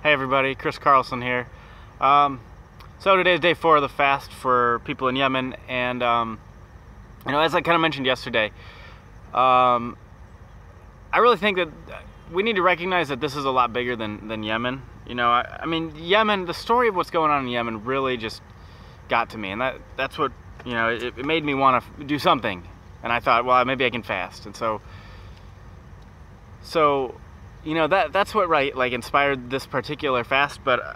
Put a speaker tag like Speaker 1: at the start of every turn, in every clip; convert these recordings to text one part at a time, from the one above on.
Speaker 1: Hey everybody, Chris Carlson here. So today is day 4 of the fast for people in Yemen, and as I kind of mentioned yesterday, I really think that we need to recognize that this is a lot bigger than Yemen. I mean, Yemen, the story of what's going on in Yemen really just got to me, and that's what, it made me want to do something. And I thought, well, maybe I can fast. And so that's what inspired this particular fast. But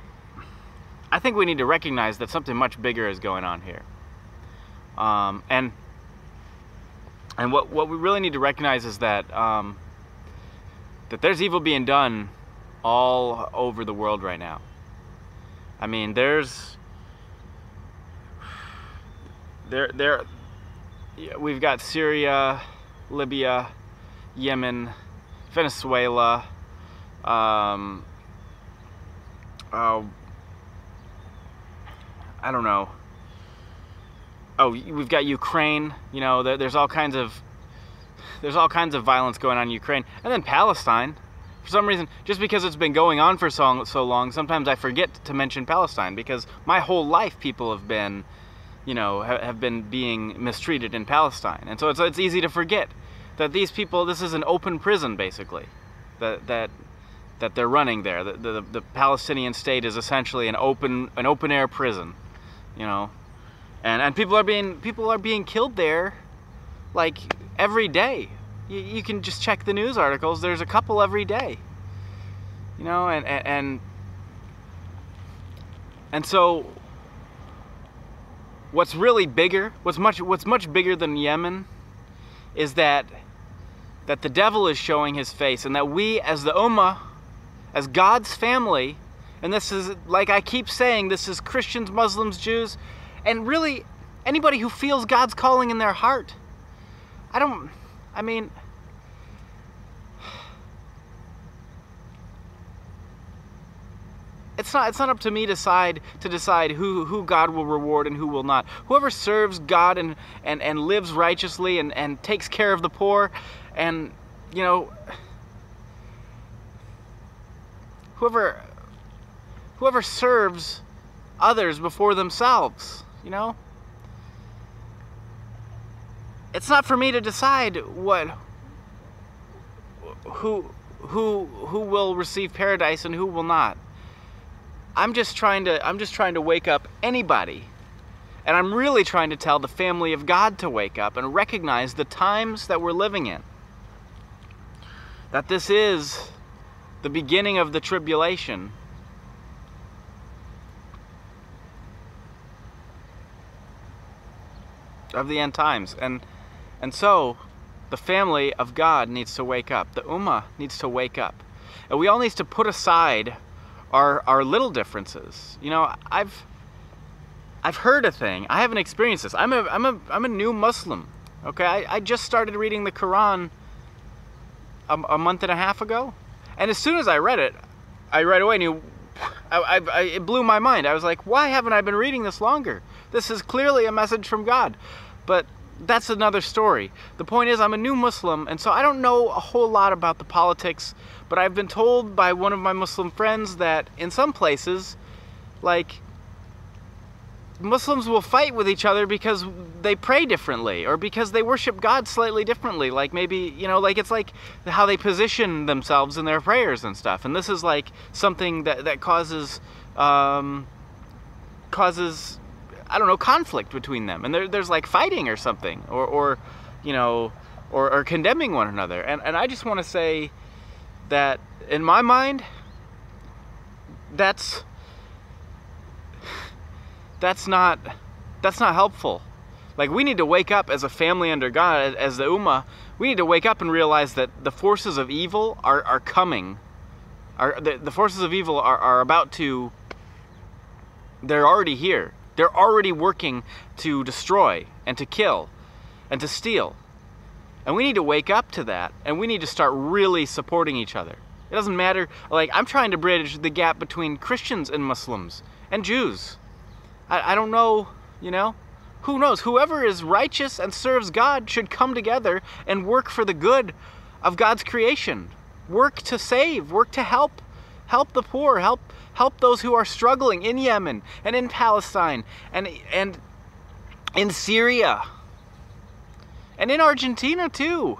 Speaker 1: I think we need to recognize that something much bigger is going on here. And what we really need to recognize is that that there's evil being done all over the world right now. I mean, we've got Syria, Libya, Yemen, Venezuela, I don't know. Oh, we've got Ukraine. There's all kinds of violence going on in Ukraine, and then Palestine. For some reason, just because it's been going on for so long, sometimes I forget to mention Palestine, because my whole life people have been, have been being mistreated in Palestine, and so it's easy to forget that these people, this is an open prison basically, that they're running there. The Palestinian state is essentially an open air prison, and people are being killed there, like every day. You can just check the news articles. There's a couple every day, and so what's really bigger, what's much bigger than Yemen, is that the devil is showing his face, and that we as the Ummah, as God's family, and this is, like I keep saying, this is Christians, Muslims, Jews, and really anybody who feels God's calling in their heart. It's not up to me to decide who God will reward and who will not. Whoever serves God and lives righteously and takes care of the poor, and whoever serves others before themselves, it's not for me to decide who will receive paradise and who will not. I'm just trying to wake up anybody, and I'm really trying to tell the family of God to wake up and recognize the times that we're living in. That this is the beginning of the tribulation. Of the end times. And so the family of God needs to wake up. The Ummah needs to wake up. And we all need to put aside our little differences. I've heard a thing. I haven't experienced this. I'm a new Muslim. Okay, I just started reading the Quran a month and a half ago, and as soon as I read it, I right away knew. It blew my mind. I was like, why haven't I been reading this longer? This is clearly a message from God. But that's another story. The point is, I'm a new Muslim, and so I don't know a whole lot about the politics, but I've been told by one of my Muslim friends that in some places, like, Muslims will fight with each other because they pray differently, or because they worship God slightly differently. Like maybe, it's like how they position themselves in their prayers and stuff. And this is like something that causes, I don't know, conflict between them. And there's like fighting or something, or condemning one another. And I just want to say that in my mind, that's not helpful. Like, we need to wake up as a family under God, as the Ummah. We need to wake up and realize that the forces of evil are coming. The forces of evil are about to, they're already here. They're already working to destroy and to kill and to steal. And we need to wake up to that, and we need to start really supporting each other. It doesn't matter, like, I'm trying to bridge the gap between Christians and Muslims and Jews. I don't know, who knows? Whoever is righteous and serves God should come together and work for the good of God's creation. Work to save, work to help Help the poor. Help those who are struggling in Yemen and in Palestine and in Syria and in Argentina too.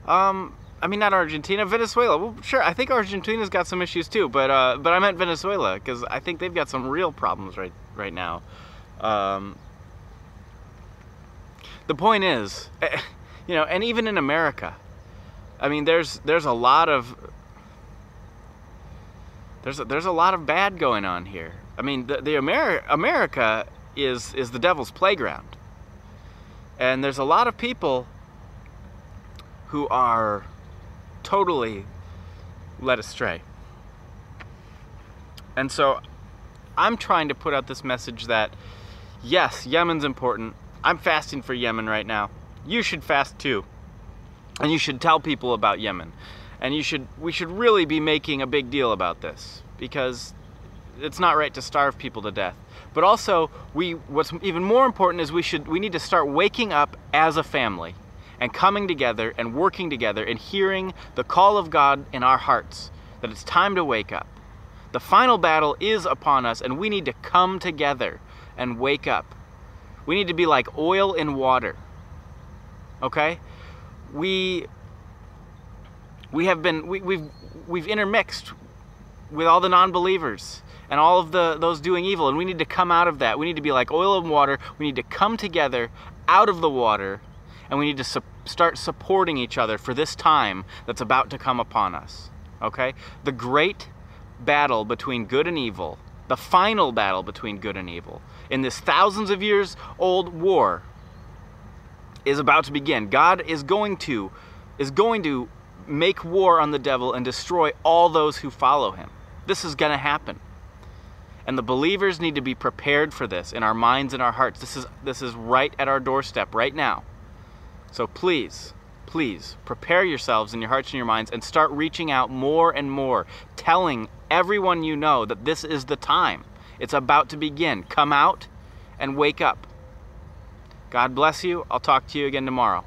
Speaker 1: I mean, not Argentina, Venezuela. Well, sure, I think Argentina's got some issues too, but I meant Venezuela because I think they've got some real problems right now. The point is, you know, and even in America, I mean, there's a lot of bad going on here. I mean, America is the devil's playground, and there's a lot of people who are totally led astray. And so I'm trying to put out this message that yes, Yemen's important. I'm fasting for Yemen right now. You should fast too. And you should tell people about Yemen. And we should really be making a big deal about this, because it's not right to starve people to death. But also, what's even more important is we need to start waking up as a family and coming together and working together and hearing the call of God in our hearts that it's time to wake up. The final battle is upon us, and we need to come together and wake up. We need to be like oil in water. Okay? We've intermixed with all the non-believers and all of those doing evil, and we need to come out of that. We need to be like oil in water. We need to come together out of the water, and we need to start supporting each other for this time that's about to come upon us. Okay? The great battle between good and evil, the final battle between good and evil, in this thousands of years old war, is about to begin. God is going to make war on the devil and destroy all those who follow him. This is going to happen. And the believers need to be prepared for this in our minds and our hearts. This is right at our doorstep right now. So please, please prepare yourselves in your hearts and your minds and start reaching out more and more, telling everyone you know that this is the time. It's about to begin. Come out and wake up. God bless you. I'll talk to you again tomorrow.